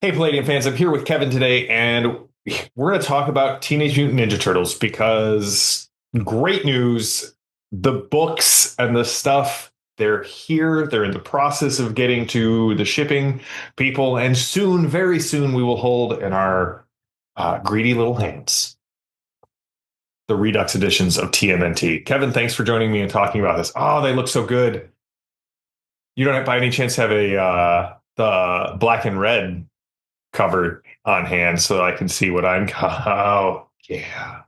Hey, Palladium fans, I'm here with Kevin today, and we're going to talk about Teenage Mutant Ninja Turtles because great news. The books and the stuff, they're here. They're in the process of getting to the shipping people, and soon, very soon, we will hold in our greedy little hands the Redux editions of TMNT. Kevin, thanks for joining me and talking about this. Oh, they look so good. You don't, by any chance, have a the black and red covered on hand so I can see what I'm. Oh, yeah.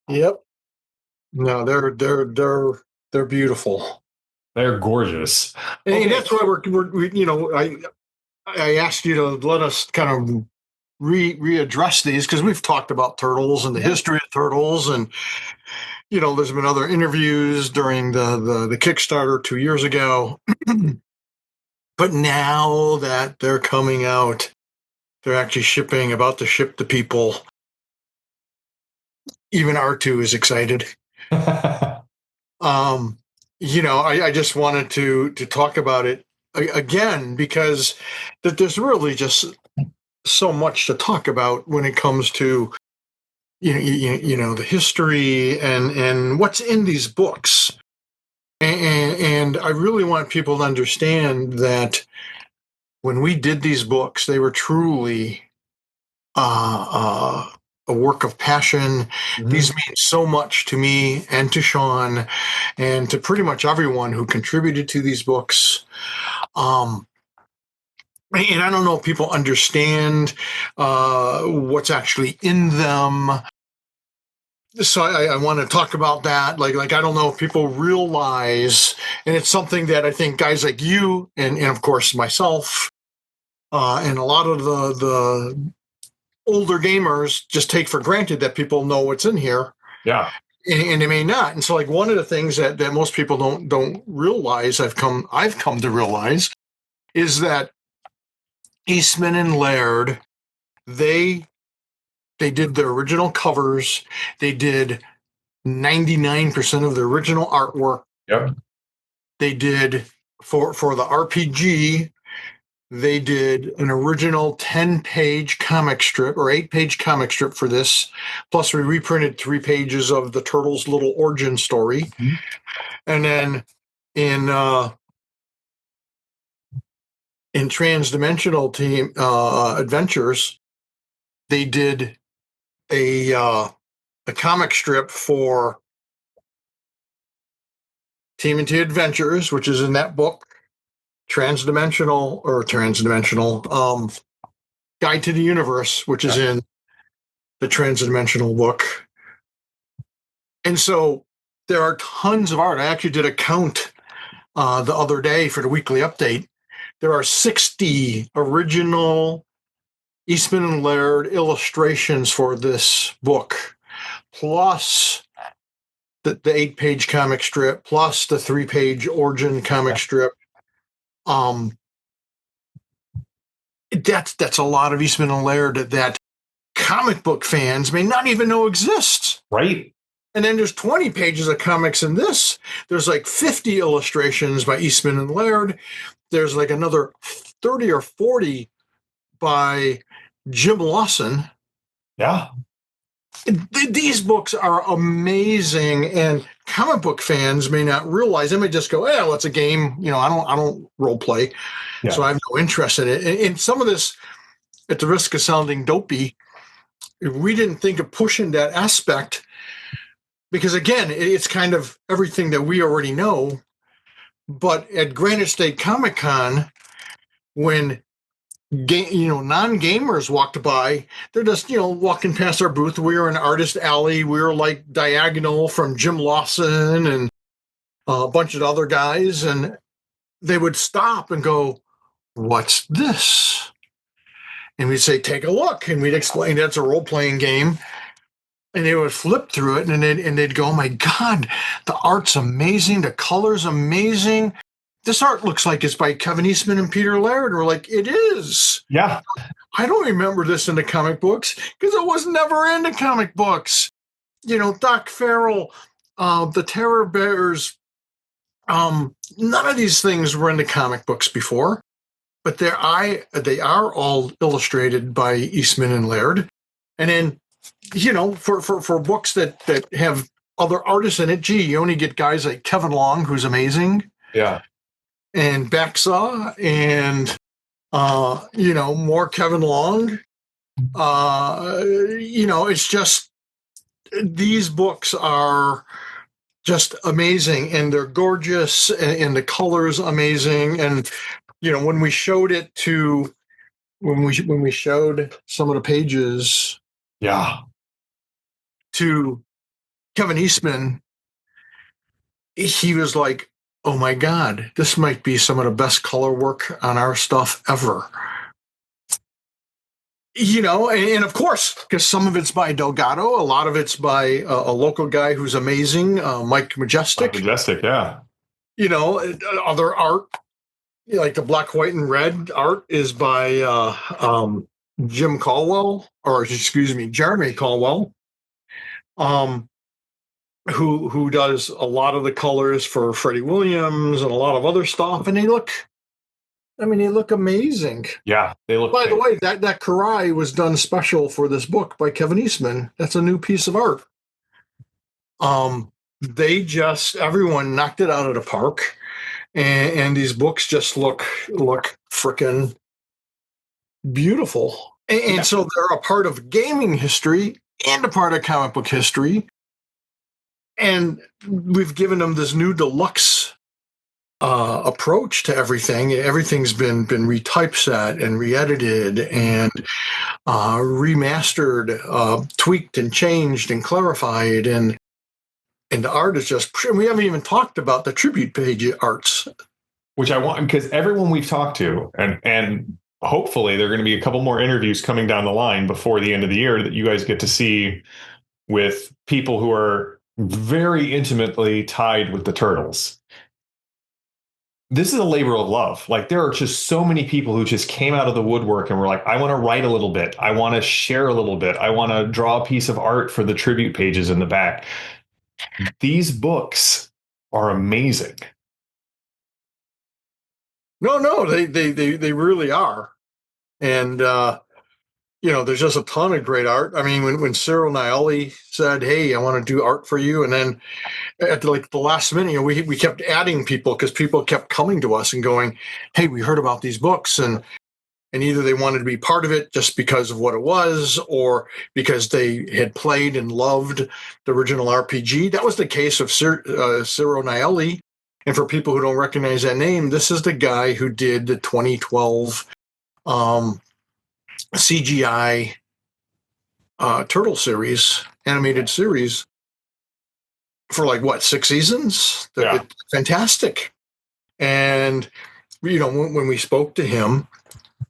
Yep. No, they're beautiful, They're gorgeous. and Okay. that's why I asked you to let us kind of readdress these because we've talked about turtles and the Yeah. history of turtles, and there's been other interviews during the Kickstarter 2 years ago, but now that they're coming out, they're actually about to ship to people. Even R2 is excited. Um, I just wanted to talk about it again because that there's really just so much to talk about when it comes to the history and what's in these books. And I really want people to understand that when we did these books, they were truly a work of passion. Mhm. These mean so much to me and to Sean and to pretty much everyone who contributed to these books. Um, and I don't know if people understand what's actually in them. So I want to talk about that. Like I don't know if people realize, and it's something that I think guys like you and of course myself and a lot of the older gamers just take for granted that people know what's in here, Yeah. and they may not. And so, like one of the things that most people don't realize, I've come to realize, is that Eastman and Laird, they they did the original covers, they did 99% of the original artwork. Yep. They did for the RPG. They did an original 10-page comic strip or 8-page comic strip for this. Plus, we reprinted 3 pages of the Turtles' little origin story. Mhm. And then in Transdimensional Team Adventures, they did a comic strip for TMNT Adventures, which is in that book, Transdimensional Guide to the Universe, which is Yeah. in the Transdimensional book. And so there are tons of art. I actually did a count the other day for the weekly update. There are 60 original Eastman and Laird illustrations for this book, plus the 8-page comic strip, plus the 3-page origin comic strip. Um, that's a lot of Eastman and Laird that comic book fans may not even know exists. Right. And then there's 20 pages of comics in this. There's like 50 illustrations by Eastman and Laird. There's like another 30 or 40 by Jim Lawson. Yeah. These books are amazing, and comic book fans may not realize. They may just go, "Eh, well, it's a game." I don't role play, so Yeah. I have no interest in it. And some of this, at the risk of sounding dopey, we didn't think of pushing that aspect because, again, it's kind of everything that we already know. But at Granite State Comic Con, when non-gamers walked by, they're just walking past our booth. We were in Artist Alley. We were like diagonal from Jim Lawson and a bunch of other guys, and they would stop and go, "What's this?" And we'd say, "Take a look," and we'd explain that's a role-playing game. And they would flip through it, and they'd go, "Oh my God, the art's amazing, the color's amazing. This art looks like it's by Kevin Eastman and Peter Laird." And we're like, "It is." Yeah. I don't remember this in the comic books because it was never in the comic books. Doc Farrell, the Terror Bears, none of these things were in the comic books before. but they are all illustrated by Eastman and Laird. And then, for books that have other artists in it, gee, you only get guys like Kevin Long, who's amazing, Yeah. and Baxa, and more Kevin Long. It's just, these books are just amazing, and they're gorgeous, and the colors amazing. And when we showed it to when we showed some of the pages, Yeah. to Kevin Eastman, he was like, "Oh my God, this might be some of the best color work on our stuff ever." And of course, because some of it's by Delgado, a lot of it's by a local guy who's amazing, Mike Majestic. Majestic, yeah. Other art, like the black, white, and red art is by Jim Caldwell, or excuse me, Jeremy Caldwell, who does a lot of the colors for Freddie Williams and a lot of other stuff, and they look amazing. Yeah, they look. By the way, that Karai was done special for this book by Kevin Eastman. That's a new piece of art. Everyone knocked it out of the park, and these books just look freaking beautiful. And so they're a part of gaming history and a part of comic book history. And we've given them this new deluxe approach to everything. Everything's been retypeset and re-edited and remastered, tweaked and changed and clarified, and the art is just. We haven't even talked about the tribute page arts, which I want, because everyone we've talked to, and hopefully there are going to be a couple more interviews coming down the line before the end of the year that you guys get to see with people who are very intimately tied with the Turtles. This is a labor of love. Like, there are just so many people who just came out of the woodwork and were like, I want to write a little bit. I want to share a little bit. I want to draw a piece of art for the tribute pages in the back. These books are amazing. No, they really are. And, there's just a ton of great art. I mean, when Cyril Naeli said, "Hey, I want to do art for you," and then at the last minute, we kept adding people, because people kept coming to us and going, "Hey, we heard about these books," and either they wanted to be part of it just because of what it was, or because they had played and loved the original RPG. That was the case of Cyril Naeli. And for people who don't recognize that name, this is the guy who did the 2012 CGI Turtle series, animated series, for 6 seasons. Yeah. It's fantastic. And when we spoke to him,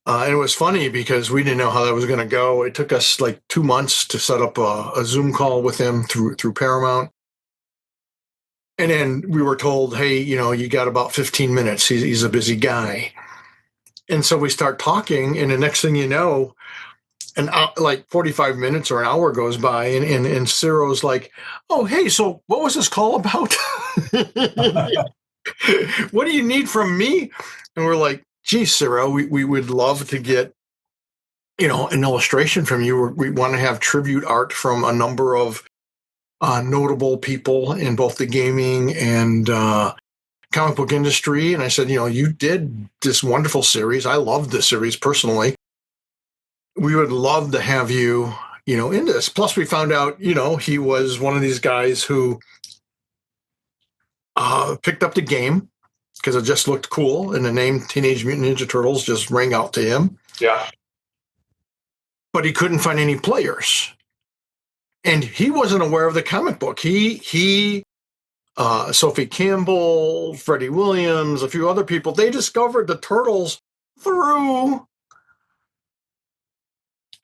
and it was funny because we didn't know how that was going to go. It took us 2 months to set up a Zoom call with him through Paramount. And then we were told, "Hey, you got about 15 minutes. He's a busy guy." And so we start talking, and the next thing you know, 45 minutes or an hour goes by, and Cyril's like, "Oh, hey, so what was this call about? What do you need from me?" And we're like, "Gee, Cyril, we would love to get, an illustration from you. We want to have tribute art from a number of notable people in both the gaming and comic book industry." And I said, "You did this wonderful series. I loved this series personally. We would love to have you, in this." Plus, we found out, he was one of these guys who picked up the game because it just looked cool, and the name Teenage Mutant Ninja Turtles just rang out to him. Yeah. But he couldn't find any players. And he wasn't aware of the comic book. Sophie Campbell, Freddie Williams, a few other people, they discovered the Turtles through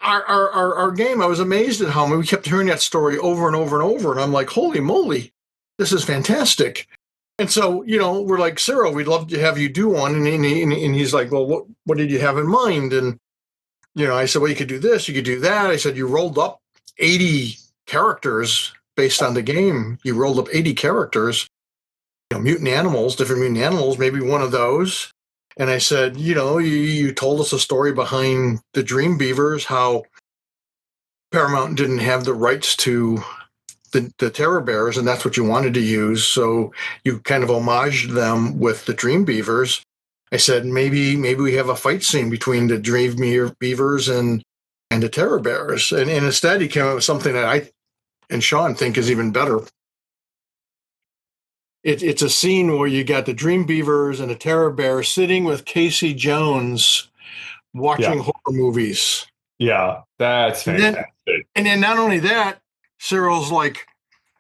our game. I was amazed at how we kept hearing that story over and over and over. And I'm like, holy moly, this is fantastic. And so, we're like, "Cyril, we'd love to have you do one." And he's like, "Well, what did you have in mind?" And, I said, "Well, you could do this, you could do that." I said, "You rolled up 80 characters based on the game. You rolled up 80 characters, different mutant animals, maybe one of those." And I said, you told us a story behind the Dream Beavers, how Paramount didn't have the rights to the Terror Bears, and that's what you wanted to use. So you kind of homaged them with the Dream Beavers. I said, maybe we have a fight scene between the Dream Beavers and the Terror Bears. And instead, he came up with something that I and Sean think is even better. It's a scene where you got the Dream Beavers and the Terror Bears sitting with Casey Jones watching Yeah. horror movies. Yeah. That's fantastic. And then not only that, Cyril's like,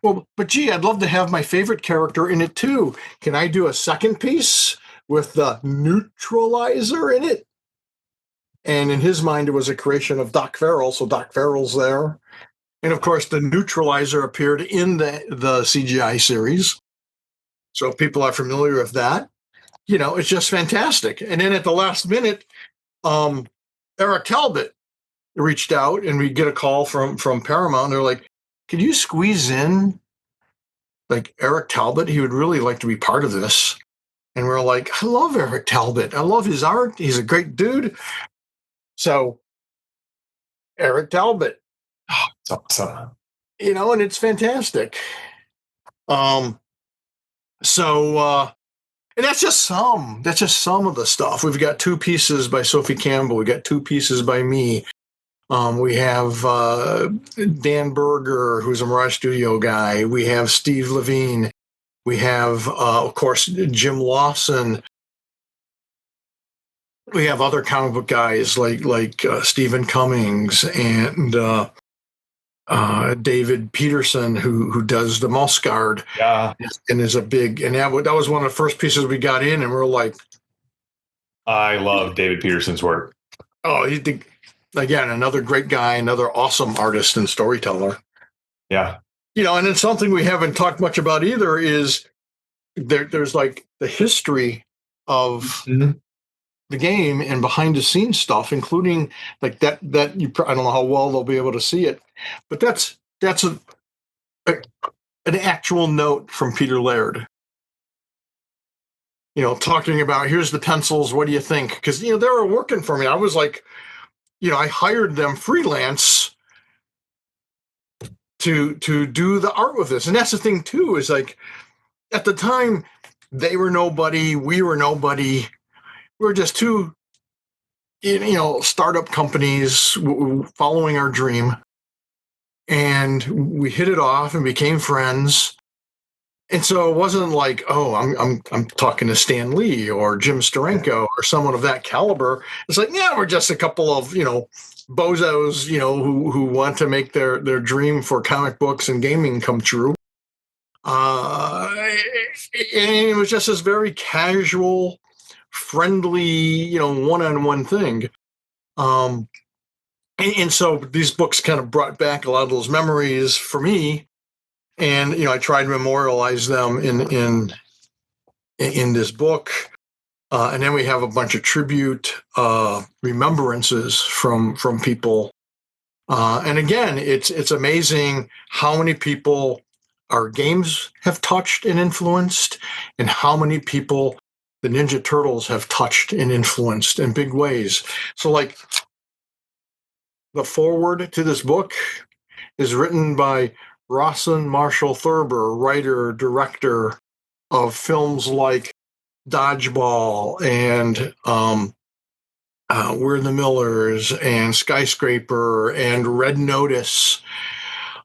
well, but gee, I'd love to have my favorite character in it too. Can I do a second piece with the neutralizer in it? And in his mind, it was a creation of Doc Farrell, so Doc Farrell's there. And of course, the neutralizer appeared in the CGI series. So people are familiar with that. It's just fantastic. And then at the last minute, Eric Talbot reached out, and we get a call from Paramount. They're like, could you squeeze in like Eric Talbot? He would really like to be part of this. And we're like, I love Eric Talbot. I love his art. He's a great dude. So Eric Talbot, It's awesome. and it's fantastic. And that's just some of the stuff. We've got 2 pieces by Sophie Campbell. We got 2 pieces by me. We have Dan Berger, who's a Mirage Studio guy. We have Steve Levine. We have, of course, Jim Lawson. We have other comic book guys like Stephen Cummings and David Peterson, who does the Mouse Guard. Yeah. And is a big, and that was one of the first pieces we got in, and we're like, I love David Peterson's work. oh, again, another great guy, another awesome artist and storyteller. Yeah. And it's something we haven't talked much about either is there's like the history of the game and behind the scenes stuff, including like that I don't know how well they'll be able to see it, but that's an actual note from Peter Laird. Talking about, here's the pencils, what do you think? Because they were working for me. I was like, I hired them freelance to do the art with this. And that's the thing too, is like at the time they were nobody, we were nobody. We were just 2 startup companies following our dream, and we hit it off and became friends. And so it wasn't like, oh, I'm talking to Stan Lee or Jim Steranko or someone of that caliber. It's like, yeah, we're just a couple of bozos, who want to make their dream for comic books and gaming come true. And it was just this very casual, friendly, one-on-one thing. And so these books kind of brought back a lot of those memories for me. And, I tried to memorialize them in this book. And then we have a bunch of tribute remembrances from people. And again, it's amazing how many people our games have touched and influenced, and how many people the Ninja Turtles have touched and influenced in big ways. So like the foreword to this book is written by Rawson Marshall Thurber, writer, director of films like Dodgeball and We're the Millers and Skyscraper and Red Notice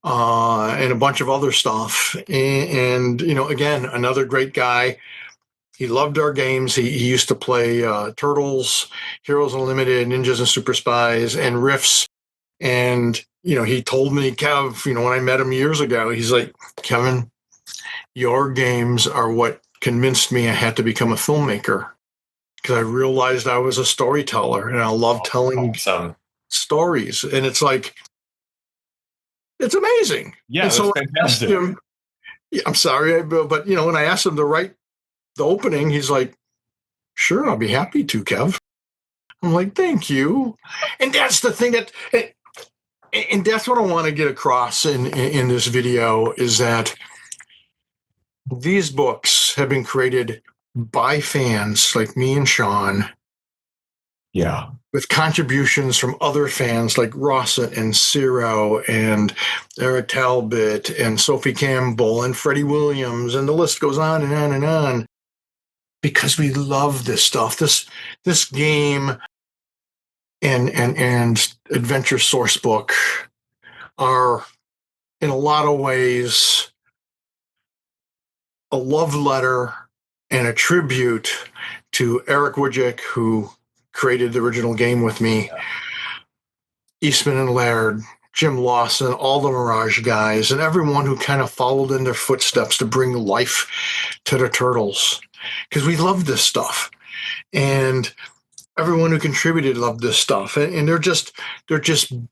and a bunch of other stuff. And again, another great guy. He loved our games. He used to play Turtles, Heroes Unlimited, Ninjas and Super Spies, and Riffs. And, he told me, Kev, when I met him years ago, he's like, Kevin, your games are what convinced me I had to become a filmmaker, because I realized I was a storyteller and I love telling stories. And it's like, it's amazing. Yeah, and so fantastic. I'm sorry, but when I asked him to write the opening, he's like, sure, I'll be happy to, Kev. I'm like, thank you. And that's the thing and that's what I want to get across in this video, is that these books have been created by fans like me and Sean, Yeah. with contributions from other fans like Rossett and Ciro and Eric Talbot and Sophie Campbell and Freddie Williams, and the list goes on and on and on. Because we love this stuff. This game and Adventure Sourcebook are, in a lot of ways, a love letter and a tribute to Eric Wujcik, who created the original game with me, Eastman and Laird, Jim Lawson, all the Mirage guys, and everyone who kind of followed in their footsteps to bring life to the Turtles. Because we love this stuff. And everyone who contributed loved this stuff. And they're just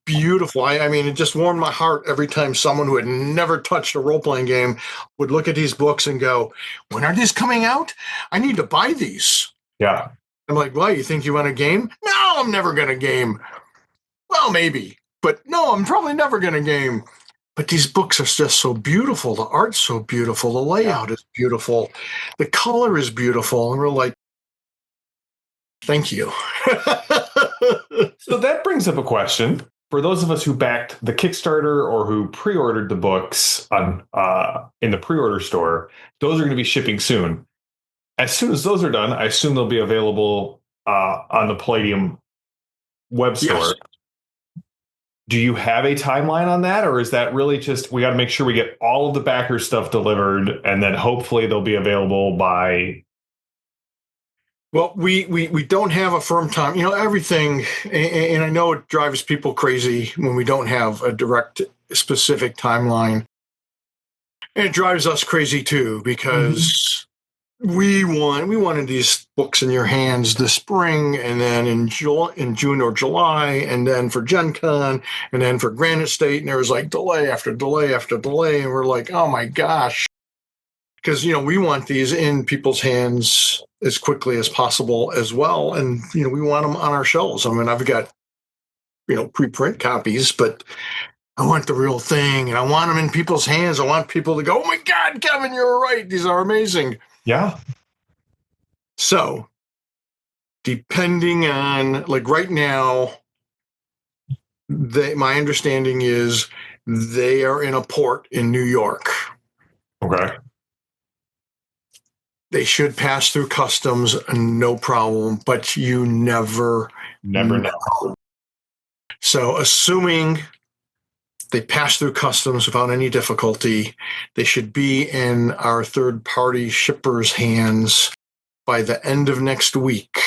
beautiful. I mean, it just warmed my heart every time someone who had never touched a role-playing game would look at these books and go, when are these coming out? I need to buy these. Yeah. I'm like, well, you think you want a game? No, I'm never going to game. Well, maybe. But no, I'm probably never going to game. But these books are just so beautiful. The art's so beautiful. The layout is beautiful. The color is beautiful. And we're like, thank you. So that brings up a question. For those of us who backed the Kickstarter or who pre-ordered the books on in the pre-order store, those are going to be shipping soon. As soon as those are done, I assume they'll be available on the Palladium web store. Yes. Do you have a timeline on that, or is that really just we got to make sure we get all of the backer stuff delivered, and then hopefully they'll be available by? Well, we don't have a firm time. You know, everything, and I know it drives people crazy when we don't have a direct, specific timeline. And it drives us crazy too, because we wanted these books in your hands this spring, and then in June or July, and then for Gen Con, and then for Granite State, and there was like delay after delay after delay, and we're like, oh my gosh. Because, you know, we want these in people's hands as quickly as possible as well. And, you know, we want them on our shelves. I mean, I've got, you know, preprint copies, but I want the real thing, and I want them in people's hands. I want people to go, oh my God, Kevin, you're right. These are amazing. Yeah. So, depending on, like right now, my understanding is they are in a port in New York. Okay. They should pass through customs, no problem, but you never know. So, assuming they pass through customs without any difficulty, they should be in our third-party shippers' hands by the end of next week,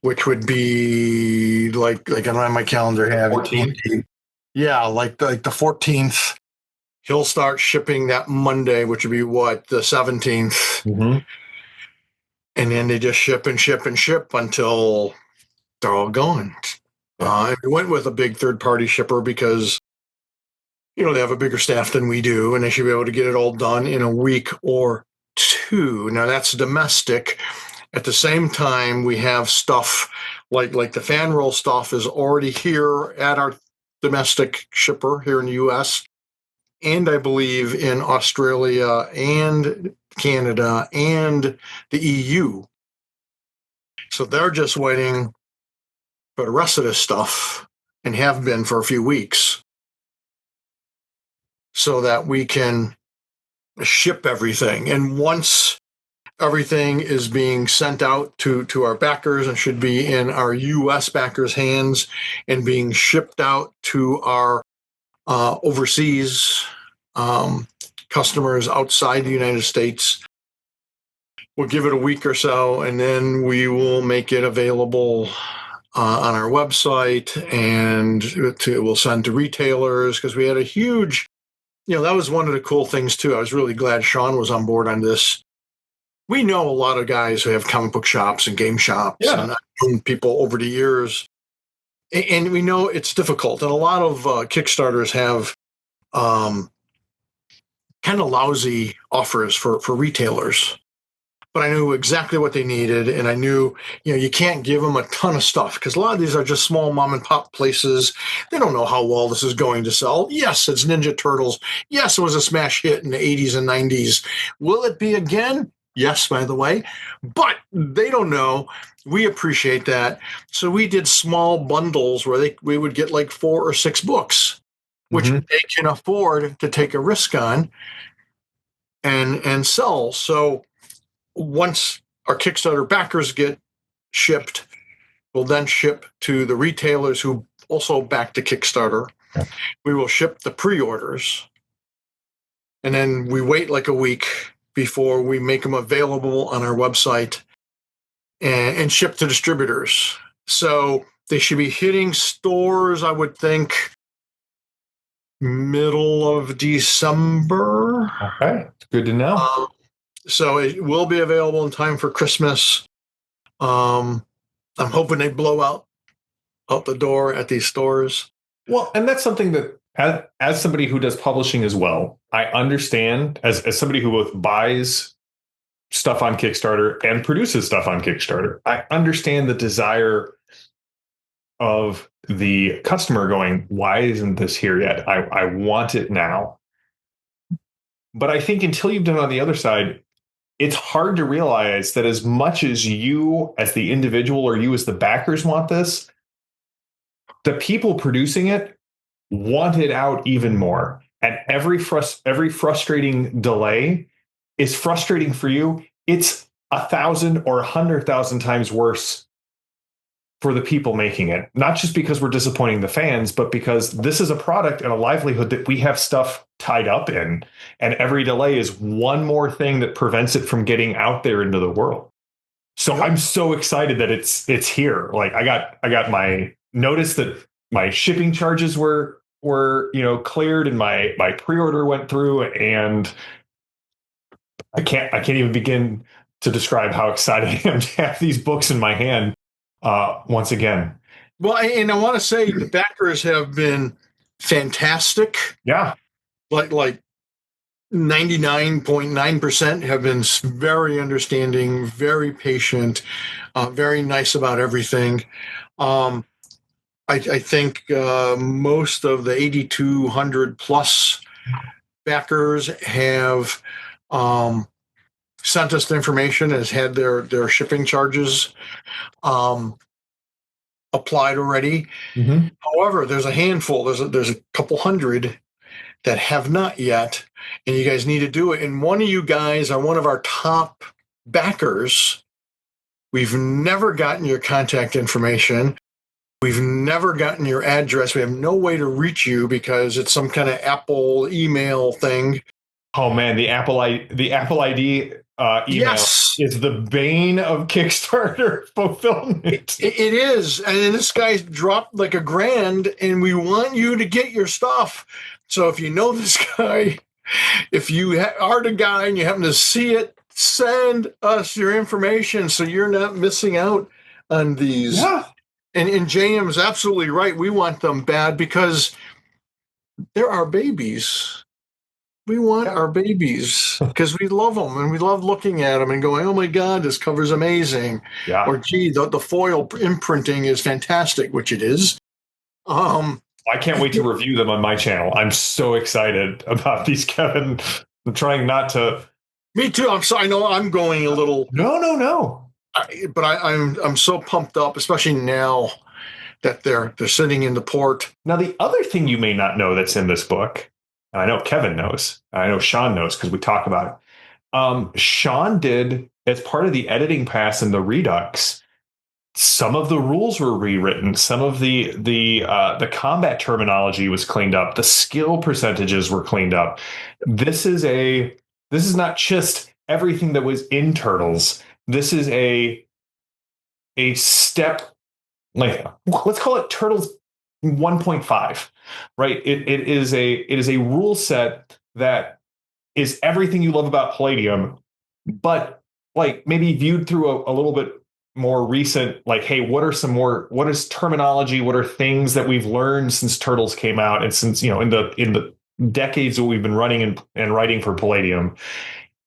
which would be like on my calendar have 14th. Yeah, like the 14th. He'll start shipping that Monday, which would be what, the 17th. Mm-hmm. And then they just ship and ship and ship until they're all gone. And we went with a big third-party shipper because, you know, they have a bigger staff than we do, and they should be able to get it all done in a week or two. Now, that's domestic. At the same time, we have stuff like the fan roll stuff is already here at our domestic shipper here in the U.S., and I believe in Australia and Canada and the EU. So they're just waiting for the rest of this stuff, and have been for a few weeks, so that we can ship everything. And once everything is being sent out to our backers and should be in our U.S. backers' hands and being shipped out to our overseas customers outside the United States, we'll give it a week or so, and then we will make it available on our website, and we'll send to retailers, because we had a huge, you know, that was one of the cool things too. I was really glad Sean was on board on this. We know a lot of guys who have comic book shops and game shops, and I've known people over the years, and we know it's difficult. And a lot of Kickstarters have kind of lousy offers for retailers. But I knew exactly what they needed, and I knew, you know, you can't give them a ton of stuff, because a lot of these are just small mom and pop places. They don't know how well this is going to sell. Yes, it's Ninja Turtles. Yes, it was a smash hit in the 80s and 90s. Will it be again? Yes, by the way, but they don't know. We appreciate that. So we did small bundles where we would get like 4 or 6 books, which Hmm. they can afford to take a risk on and sell. So once our Kickstarter backers get shipped, we'll then ship to the retailers who also back the Kickstarter. We will ship the pre-orders, and then we wait like a week before we make them available on our website and ship to distributors. So they should be hitting stores, I would think, middle of December. Okay, it's good to know. So it will be available in time for Christmas. Um, I'm hoping they blow out the door at these stores. Well, and that's something that, as somebody who does publishing as well, I understand as somebody who both buys stuff on Kickstarter and produces stuff on Kickstarter. I understand the desire of the customer going, why isn't this here yet? I want it now. But I think until you've done it on the other side, it's hard to realize that as much as you as the individual or you as the backers want this, the people producing it want it out even more. And every frustrating delay is frustrating for you. It's 1,000 or 100,000 times worse for the people making it. Not just because we're disappointing the fans, but because this is a product and a livelihood that we have stuff tied up in. And every delay is one more thing that prevents it from getting out there into the world. So Yep. I'm so excited that it's here. Like I got my notice that my shipping charges were cleared and my pre-order went through, and I can't even begin to describe how excited I am to have these books in my hand once again. Well, and I want to say the backers have been fantastic. Yeah. Like 99.9% have been very understanding, very patient, very nice about everything. I think most of the 8,200 plus backers have sent us the information, has had their shipping charges applied already. Mm-hmm. However, there's a handful, there's a couple hundred that have not yet, and you guys need to do it. And one of you guys are one of our top backers. We've never gotten your contact information. We've never gotten your address. We have no way to reach you because it's some kind of Apple email thing. Oh man, the Apple ID email Yes, is the bane of Kickstarter fulfillment. it is. And then this guy dropped like $1,000, and we want you to get your stuff. So if you know this guy, if you are the guy and you happen to see it, send us your information so you're not missing out on these. Yeah. And JM is absolutely right. We want them bad because they're our babies. We want our babies because we love them and we love looking at them and going, oh my God, this cover's amazing. Yeah. Or gee, the foil imprinting is fantastic, which it is. I can't wait to review them on my channel. I'm so excited about these, Kevin. I'm trying not to. Me too. I know I'm going a little. No. But I'm so pumped up, especially now that they're sitting in the port. Now, the other thing you may not know that's in this book, and I know Kevin knows, I know Sean knows because we talk about it. Sean did, as part of the editing pass in the Redux, some of the rules were rewritten. Some of the combat terminology was cleaned up. The skill percentages were cleaned up. This is not just everything that was in Turtles. This is a step, like, let's call it Turtles 1.5, right? It is a rule set that is everything you love about Palladium, but like maybe viewed through a little bit more recent, like, hey, what is terminology? What are things that we've learned since Turtles came out and since, in the decades that we've been running and writing for Palladium?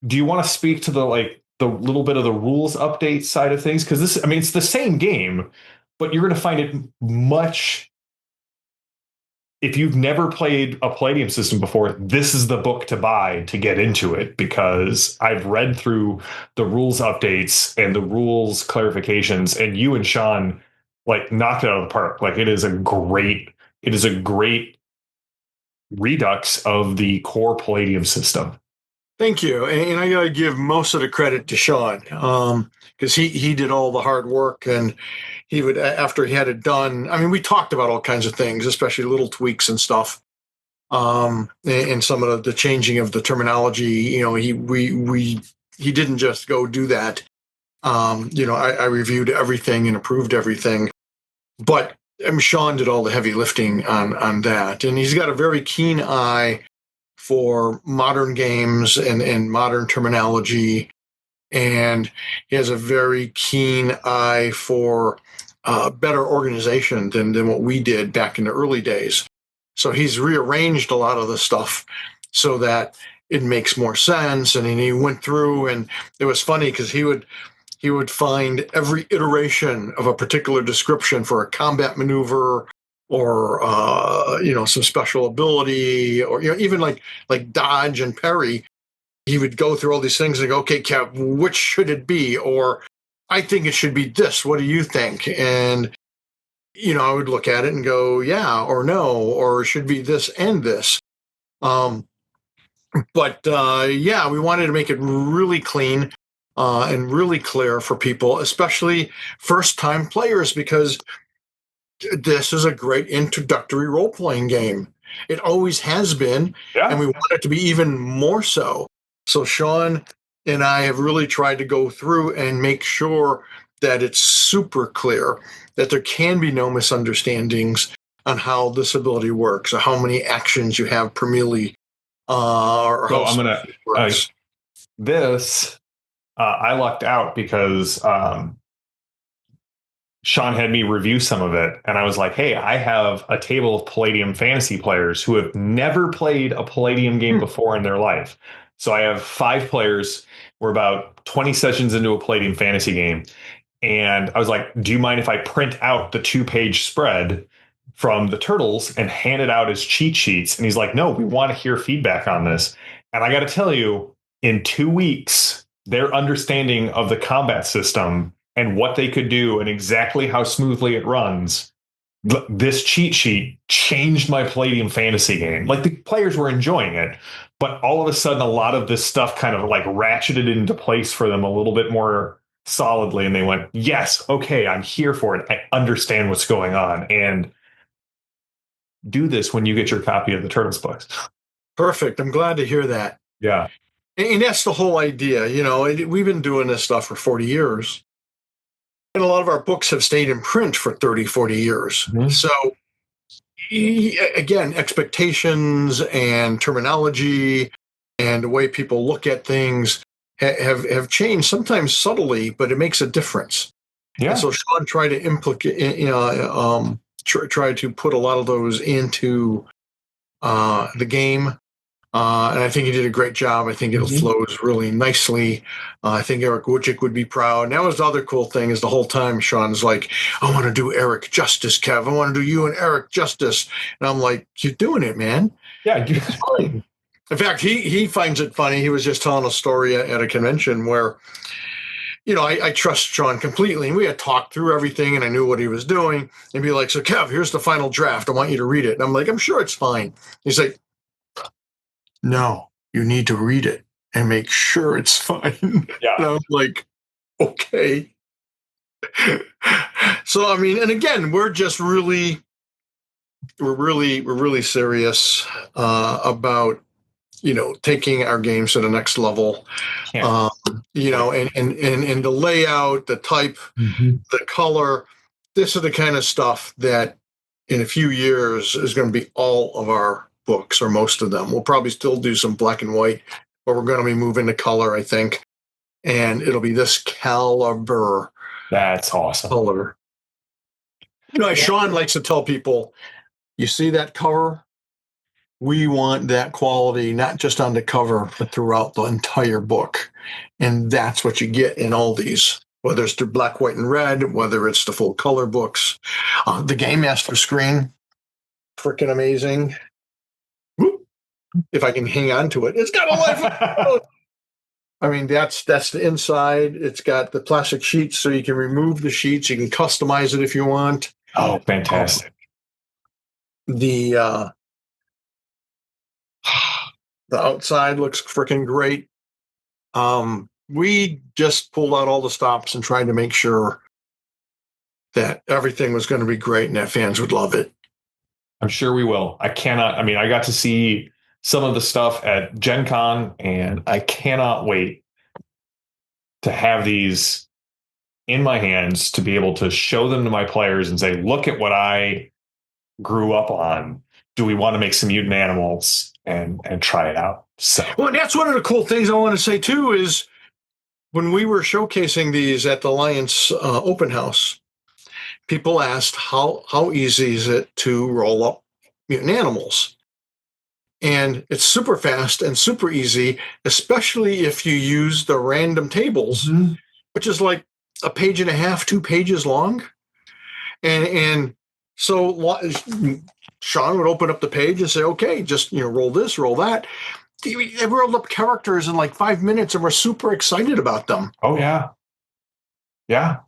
Do you want to speak to the little bit of the rules update side of things? Because it's the same game, but you're going to find it much. if you've never played a Palladium system before, this is the book to buy to get into it, because I've read through the rules updates and the rules clarifications, and you and Sean like knocked it out of the park. Like it is a great redux of the core Palladium system. Thank you. And I got to give most of the credit to Sean, because he did all the hard work, and he would, after he had it done. I mean, we talked about all kinds of things, especially little tweaks and stuff, and some of the changing of the terminology. He didn't just go do that. I reviewed everything and approved everything, but Sean did all the heavy lifting on that, and he's got a very keen eye for modern games and modern terminology. And he has a very keen eye for better organization than what we did back in the early days. So he's rearranged a lot of the stuff so that it makes more sense. And he went through, and it was funny because he would find every iteration of a particular description for a combat maneuver, or some special ability, or even like dodge and parry. He would go through all these things and go, okay, Kev, which should it be? Or I think it should be this. What do you think? And I would look at it and go, yeah, or no, or it should be this and this. But we wanted to make it really clean and really clear for people, especially first-time players, because this is a great introductory role-playing game. It always has been, and we want it to be even more so. So Sean and I have really tried to go through and make sure that it's super clear, that there can be no misunderstandings on how this ability works, or how many actions you have per melee. So I'm gonna I lucked out because Sean had me review some of it, and I was like, hey, I have a table of Palladium fantasy players who have never played a Palladium game before in their life. So I have 5 players. We're about 20 sessions into a Palladium fantasy game. And I was like, do you mind if I print out the 2-page spread from the turtles and hand it out as cheat sheets? And he's like, no, we want to hear feedback on this. And I got to tell you, in 2 weeks, their understanding of the combat system and what they could do and exactly how smoothly it runs, this cheat sheet changed my Palladium fantasy game. Like, the players were enjoying it, but all of a sudden a lot of this stuff kind of like ratcheted into place for them a little bit more solidly, and they went, yes, okay, I'm here for it. I understand what's going on. And do this when you get your copy of the Turtles books. Perfect. I'm glad to hear that. Yeah. And that's the whole idea. We've been doing this stuff for 40 years. And a lot of our books have stayed in print for 30, 40 years. Mm-hmm. So, again, expectations and terminology and the way people look at things have changed, sometimes subtly, but it makes a difference. Yeah. And so Sean tried to try to put a lot of those into the game. And I think he did a great job. I think it flows really nicely. I think Eric Wojcik would be proud. And that was the other cool thing, is the whole time Sean's like, I want to do Eric justice, Kev. I want to do you and Eric justice. And I'm like, you're doing it, man. Yeah. It's fine. In fact, he finds it funny. He was just telling a story at a convention where, I trust Sean completely. And we had talked through everything, and I knew what he was doing. And be like, so Kev, here's the final draft. I want you to read it. And I'm like, I'm sure it's fine. He's like, no, you need to read it and make sure it's fine. Yeah. And I was like, okay. So, I mean, and again, we're really serious about, taking our games to the next level. Yeah. And the layout, the type, the color, this is the kind of stuff that in a few years is going to be all of our books, or most of them. We'll probably still do some black and white, but we're going to be moving to color, I think. And it'll be this caliber. That's awesome. Color. Sean likes to tell people, you see that cover? We want that quality, not just on the cover, but throughout the entire book. And that's what you get in all these, whether it's the black, white, and red, whether it's the full color books. The Game Master screen, freaking amazing. Whoop. If I can hang on to it, it's got a life of its own. I mean, that's the inside. It's got the plastic sheets, so you can remove the sheets. You can customize it if you want. Oh, fantastic. The the outside looks freaking great. We just pulled out all the stops and tried to make sure that everything was going to be great and that fans would love it. I'm sure we will. I got to see some of the stuff at Gen Con, and I cannot wait to have these in my hands to be able to show them to my players and say, look at what I grew up on. Do we want to make some mutant animals and try it out? So, well, that's one of the cool things I want to say too is when we were showcasing these at the Alliance open house, people asked how easy is it to roll up mutant animals, and it's super fast and super easy, especially if you use the random tables, which is like a page and a half, 2 pages long, and so Sean would open up the page and say, okay, just roll this, roll that. They rolled up characters in like 5 minutes and we're super excited about them. Oh yeah. Yeah.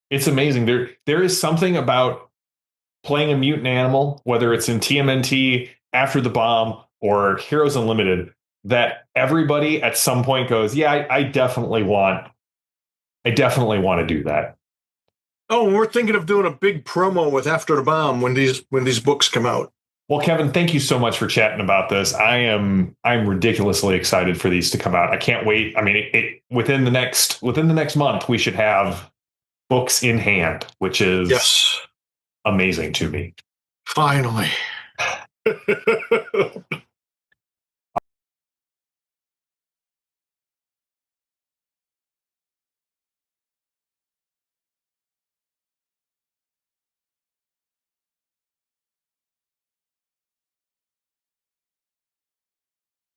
It's amazing. There is something about playing a mutant animal, whether it's in TMNT, After the Bomb, or Heroes Unlimited, that everybody at some point goes, yeah, I definitely want to do that. Oh, and we're thinking of doing a big promo with After the Bomb when these books come out. Well, Kevin, thank you so much for chatting about this. I'm ridiculously excited for these to come out. I can't wait. I mean, within the next month, we should have books in hand, which is amazing to me. Finally.